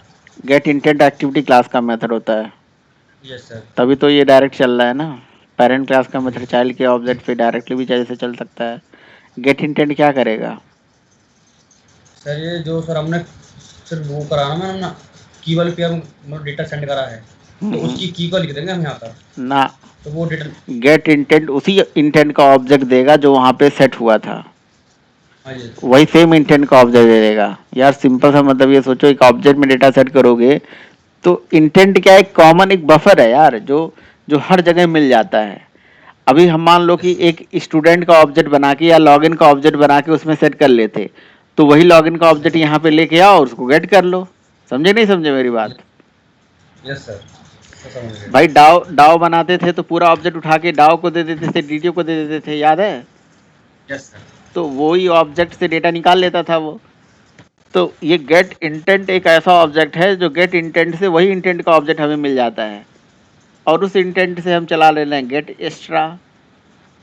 Get intent activity class का मेथड होता है, यस सर। तभी तो ये डायरेक्ट चल रहा है ना। पेरेंट क्लास का मेथड यस चाइल्ड के ऑब्जेक्ट पे डायरेक्टली भी जैसे चल सकता है। गेट इंटेंट क्या करेगा? सर ये जो सर हमने सर वो करा ना मैंने ना की वाले पे हम मतलब डेटा सेंड करा है तो उसकी की को लिख देंगे हम यहाँ पर, ना, तो वो डेटा। गेट इंटेंट उसी इंटेंट का ऑब्जेक्ट देगा जो वहाँ पे सेट हुआ था, हाँ जी वही सेम इंटेंट का ऑब्जेक्ट दे देगा। यार सिंपल सा मतलब ये सोचो, एक ऑब्जेक्ट में डेटा सेट करोगे तो इंटेंट क्या है, एक कॉमन एक बफर है यार, जो जो हर जगह मिल जाता है। अभी हम मान लो यस कि सर। एक स्टूडेंट का ऑब्जेक्ट बना के या लॉगिन का ऑब्जेक्ट बना के उसमें सेट कर लेते, तो वही लॉगिन का ऑब्जेक्ट यहाँ पे लेके आओ और उसको गेट कर लो। समझे नहीं समझे मेरी बात? यस सर, समझ गए। भाई डाव डाव बनाते थे तो पूरा ऑब्जेक्ट उठा के डाव को दे देते थे, डीटीओ को दे देते थे, याद है? Yes sir. तो वही ऑब्जेक्ट से डेटा निकाल लेता था वो। तो ये गेट इंटेंट एक ऐसा ऑब्जेक्ट है जो गेट इंटेंट से वही इंटेंट का ऑब्जेक्ट हमें मिल जाता है और उस इंटेंट से हम चला ले रहे हैं गेट एक्स्ट्रा,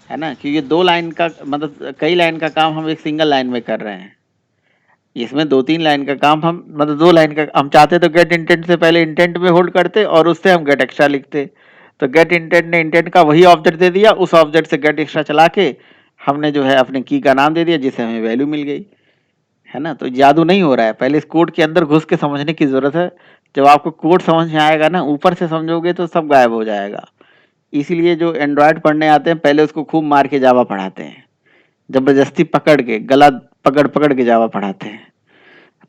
है ना? क्योंकि दो लाइन का मतलब कई लाइन का काम हम एक सिंगल लाइन में कर रहे हैं। इसमें 2-3 लाइन का काम हम मतलब 2 लाइन का हम चाहते तो गेट इंटेंट से पहले इंटेंट में होल्ड करते और उससे हम गेट एक्स्ट्रा लिखते। तो गेट इंटेंट ने इंटेंट का वही ऑब्जेक्ट दे दिया, उस ऑब्जेक्ट से गेट एक्स्ट्रा चला के हमने जो है अपने की का नाम दे दिया जिससे हमें वैल्यू मिल गई, है ना? तो जादू नहीं हो रहा है, पहले इस कोड के अंदर घुस के समझने की ज़रूरत है। जब आपको कोड समझ में आएगा ना, ऊपर से समझोगे तो सब गायब हो जाएगा। इसीलिए जो एंड्रॉयड पढ़ने आते हैं पहले उसको खूब मार के जावा पढ़ाते हैं, ज़बरदस्ती पकड़ के गला पकड़ पकड़ के जावा पढ़ाते हैं।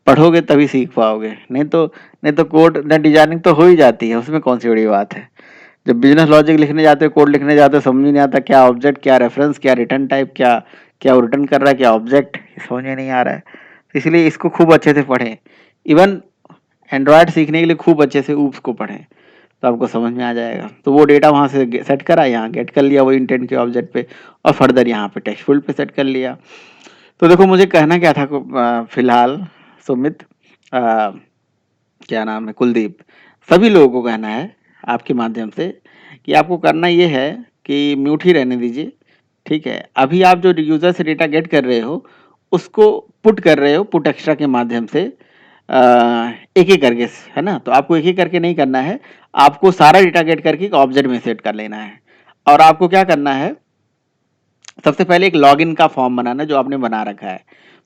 पढ़ोगे तभी सीख पाओगे, नहीं तो कोड न डिजाइनिंग तो हो ही जाती है, उसमें कौन सी बड़ी बात है। जब बिजनेस लॉजिक लिखने जाते हो, कोड लिखने जाते हो, समझ नहीं आता क्या ऑब्जेक्ट, क्या रेफरेंस, क्या रिटर्न टाइप, क्या क्या रिटर्न कर रहा है, क्या ऑब्जेक्ट, समझ में नहीं आ रहा है। तो इसलिए इसको खूब अच्छे से पढ़ें। इवन एंड्रॉयड सीखने के लिए खूब अच्छे से ऊप्स को पढ़ें तो आपको समझ में आ जाएगा। तो वो डेटा वहाँ से सेट करा, यहाँ गेट कर लिया वो इंटेंट के ऑब्जेक्ट पे और फर्दर यहाँ पे टेक्स्ट फील्ड पे सेट कर लिया। तो देखो मुझे कहना क्या था फिलहाल सुमित, क्या नाम है, कुलदीप, सभी लोगों को कहना है आपके माध्यम से कि आपको करना ये है कि म्यूट ही रहने दीजिए, ठीक है? अभी आप जो यूज़र से डेटा गेट कर रहे हो उसको पुट कर रहे हो, पुट एक्स्ट्रा के माध्यम से एक एक करके, है ना? तो आपको एक एक करके नहीं करना है, आपको सारा डेटा गेट करके एक ऑब्जेक्ट में सेट कर लेना है। और आपको क्या करना है, सबसे पहले एक लॉगिन का फॉर्म बनाना जो आपने बना रखा है।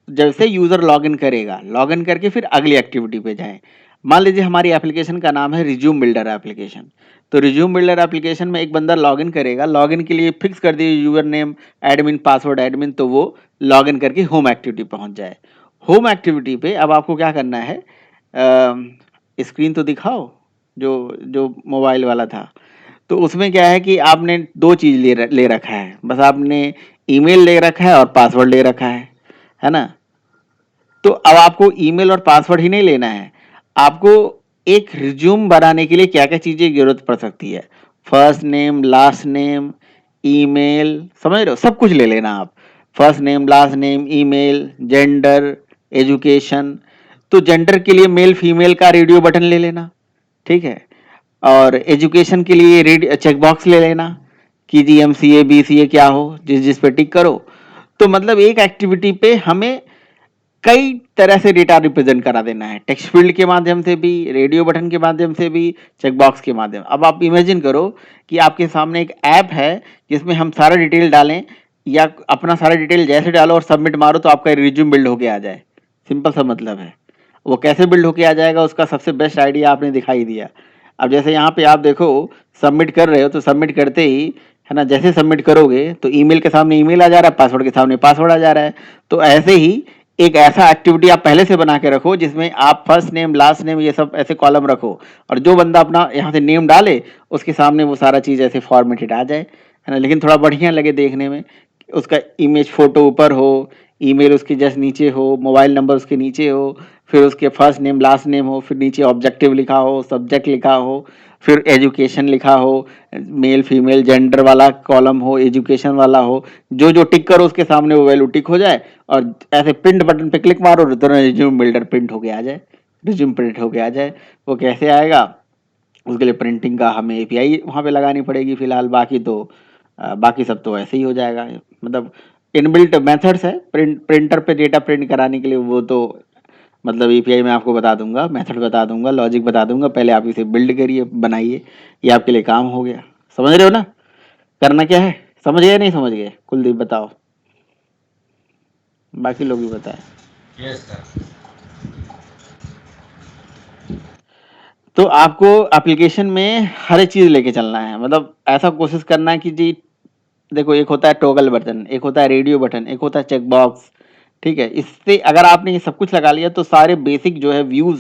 जैसे यूज़र लॉगिन करेगा, लॉगिन करके फिर अगली एक्टिविटी पे जाएँ। मान लीजिए हमारी एप्लीकेशन का नाम है रिज्यूम बिल्डर एप्लीकेशन। तो रिज्यूम बिल्डर एप्लीकेशन में एक बंदा लॉगिन करेगा, लॉगिन के लिए फिक्स कर दिए user name admin, password admin, तो वो लॉगिन करके होम एक्टिविटी पहुंच जाए। होम एक्टिविटी पे अब आपको क्या करना है, स्क्रीन तो दिखाओ जो जो मोबाइल वाला था। तो उसमें क्या है कि आपने 2 चीज़ ले रखा है, बस आपने ईमेल ले रखा है और पासवर्ड ले रखा है ना? तो अब आपको ईमेल और पासवर्ड ही नहीं लेना है, आपको एक रिज्यूम बनाने के लिए क्या-क्या चीज़ें की ज़रूरत पड़ सकती है। First name, last name, email, समझ रहे हो? सब कुछ ले लेना आप। First name, last name, email, gender, education. तो जेंडर के लिए मेल फीमेल का रेडियो बटन ले लेना, ठीक है? और एजुकेशन के लिए रेड चेक बॉक्स ले लेना कि जी एमसीए बीसीए क्या हो, जिस जिस पे टिक करो। तो मतलब एक एक्टिविटी पे हमें कई तरह से डेटा रिप्रेजेंट करा देना है, टेक्स्ट फील्ड के माध्यम से भी, रेडियो बटन के माध्यम से भी, चेक बॉक्स के माध्यम। अब आप इमेजिन करो कि आपके सामने एक ऐप है जिसमें हम सारा डिटेल डालें या अपना सारा डिटेल जैसे डालो और सबमिट मारो तो आपका रिज्यूम बिल्ड होके आ जाए। सिंपल सा मतलब है। वो कैसे बिल्ड होके आ जाएगा उसका सबसे बेस्ट आइडिया आपने दिखाई दिया। अब जैसे यहाँ पे आप देखो सबमिट कर रहे हो तो सबमिट करते ही, है ना, जैसे सबमिट करोगे तो ईमेल के सामने ईमेल आ जा रहा है, पासवर्ड के सामने पासवर्ड आ जा रहा है। तो ऐसे ही एक ऐसा एक्टिविटी आप पहले से बना के रखो जिसमें आप फर्स्ट नेम लास्ट नेम ये सब ऐसे कॉलम रखो, और जो बंदा अपना यहाँ से नेम डाले उसके सामने वो सारा चीज़ ऐसे फॉर्मेटेड आ जाए, है ना, लेकिन थोड़ा बढ़िया लगे देखने में, उसका इमेज फोटो ऊपर हो, ईमेल उसके जस्ट नीचे हो, मोबाइल नंबर उसके नीचे हो, फिर उसके फर्स्ट नेम लास्ट नेम हो, फिर नीचे ऑब्जेक्टिव लिखा हो, सब्जेक्ट लिखा हो, फिर एजुकेशन लिखा हो, मेल फीमेल जेंडर वाला कॉलम हो, एजुकेशन वाला हो, जो जो टिक करो उसके सामने वो वैल्यू टिक हो जाए, और ऐसे प्रिंट बटन पे क्लिक मारो, रिज्यूम बिल्डर प्रिंट होके आ जाए, रिज्यूम प्रिंट होके आ जाए। वो कैसे आएगा, उसके लिए प्रिंटिंग का हमें एपीआई वहाँ पे लगानी पड़ेगी फिलहाल, बाकी तो बाकी सब तो ऐसे ही हो जाएगा, मतलब इनबिल्ट मेथड्स है प्रिंटर पे डेटा प्रिंट कराने के लिए, वो तो मतलब एपीआई मैं आपको बता दूंगा, मेथड बता दूंगा, लॉजिक बता दूंगा, पहले आप इसे बिल्ड करिए, बनाइए, ये आपके लिए काम हो गया। समझ रहे हो ना करना क्या है, समझ गए नहीं समझ गए, कुलदीप बताओ, बाकी लोग भी बताएं। Yes sir. तो आपको एप्लीकेशन में हर एक चीज़ लेके चलना है, मतलब ऐसा कोशिश करना है कि जी देखो, एक होता है टॉगल बटन, एक होता है रेडियो बटन, एक होता है चेक बॉक्स, ठीक है, इससे अगर आपने ये सब कुछ लगा लिया तो सारे बेसिक जो है व्यूज,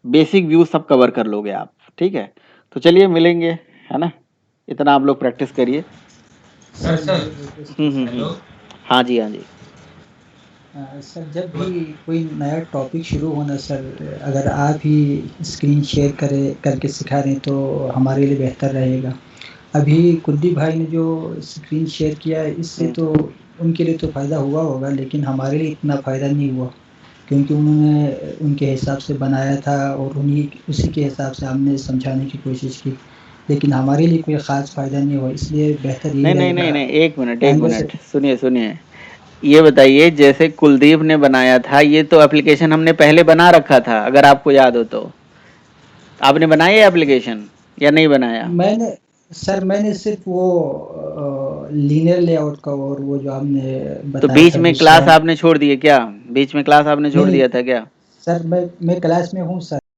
बेसिक व्यूज सब कवर कर लोगे आप, ठीक है। तो चलिए मिलेंगे, है ना, इतना आप लोग प्रैक्टिस करिए। सर सर हम्म। हेलो। हाँ जी हाँ जी। सर जब भी कोई नया टॉपिक शुरू होना सर, अगर आप ही स्क्रीन शेयर करके सिखा दें तो हमारे लिए बेहतर रहेगा। अभी कुलदीप भाई ने जो स्क्रीन शेयर किया है इससे तो उनके लिए तो फ़ायदा हुआ होगा, लेकिन हमारे लिए इतना फ़ायदा नहीं हुआ, क्योंकि उन्होंने उनके हिसाब से बनाया था और उसी के हिसाब से हमने समझाने की कोशिश की, लेकिन हमारे लिए कोई ख़ास फ़ायदा नहीं हुआ। इसलिए बेहतर यही नहीं, रहेगा एक मिनट आइंदा से। सुनिए सुनिए, ये बताइए जैसे कुलदीप ने बनाया था, ये तो एप्लीकेशन हमने पहले बना रखा था, अगर आपको याद हो तो। आपने बनाया एप्लीकेशन या नहीं बनाया? मैंने सिर्फ वो लीनियर लेआउट का और वो जो आपने तो बताया बीच था में वो क्लास स्लैब। आपने छोड़ दिए क्या? बीच में क्लास आपने छोड़ नहीं दिया था क्या? सर, मैं क्लास में हूँ सर।